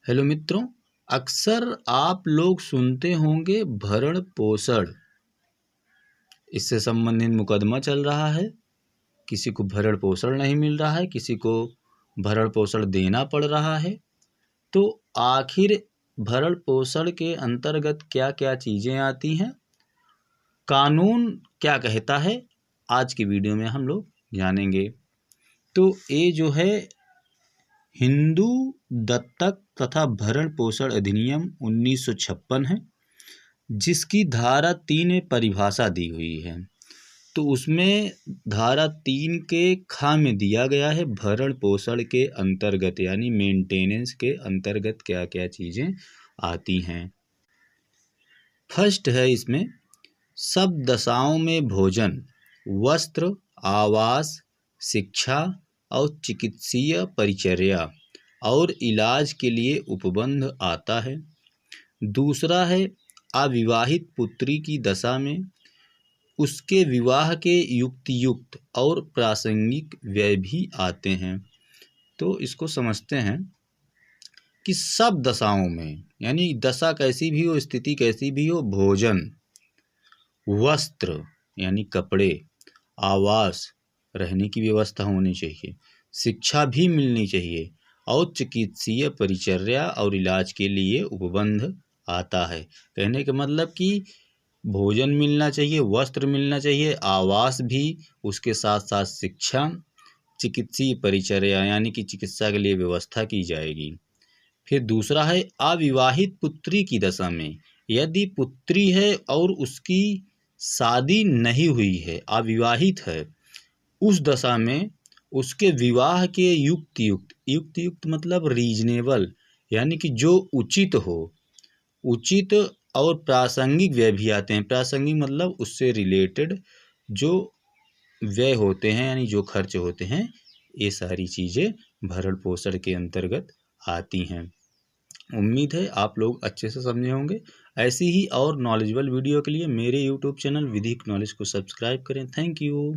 Hello मित्रों, अक्सर आप लोग सुनते होंगे भरण पोषण। इससे संबंधित मुकदमा चल रहा है। किसी को भरण पोषण नहीं मिल रहा है, किसी को भरण पोषण देना पड़ रहा है। तो आखिर भरण पोषण के अंतर्गत क्या क्या चीज़ें आती हैं, कानून क्या कहता है, आज की वीडियो में हम लोग जानेंगे। तो ये जो है हिंदू दत्तक तथा भरण पोषण अधिनियम 1956 है, जिसकी धारा 3 में परिभाषा दी हुई है। तो उसमें धारा 3 के ख में दिया गया है भरण पोषण के अंतर्गत यानी मेंटेनेंस के अंतर्गत क्या क्या चीज़ें आती हैं। फर्स्ट है इसमें, सब दशाओं में भोजन, वस्त्र, आवास, शिक्षा और चिकित्सीय परिचर्या और इलाज के लिए उपबंध आता है। दूसरा है, अविवाहित पुत्री की दशा में उसके विवाह के युक्त और प्रासंगिक व्यय भी आते हैं। तो इसको समझते हैं कि सब दशाओं में, यानी दशा कैसी भी हो, स्थिति कैसी भी हो, भोजन, वस्त्र यानी कपड़े, आवास रहने की व्यवस्था होनी चाहिए, शिक्षा भी मिलनी चाहिए और चिकित्सीय परिचर्या और इलाज के लिए उपबंध आता है। कहने का मतलब कि भोजन मिलना चाहिए, वस्त्र मिलना चाहिए, आवास भी, उसके साथ साथ शिक्षा, चिकित्सीय परिचर्या यानी कि चिकित्सा के लिए व्यवस्था की जाएगी। फिर दूसरा है, अविवाहित पुत्री की दशा में, यदि पुत्री है और उसकी शादी नहीं हुई है, अविवाहित है, उस दशा में उसके विवाह के युक्त मतलब रीजनेबल, यानी कि जो उचित हो, उचित और प्रासंगिक व्यय भी आते हैं। प्रासंगिक मतलब उससे रिलेटेड जो व्यय होते हैं, यानी जो खर्च होते हैं, ये सारी चीज़ें भरण पोषण के अंतर्गत आती हैं। उम्मीद है आप लोग अच्छे से समझे होंगे। ऐसी ही और नॉलेजेबल वीडियो के लिए मेरे यूट्यूब चैनल विधिक नॉलेज को सब्सक्राइब करें। Thank you.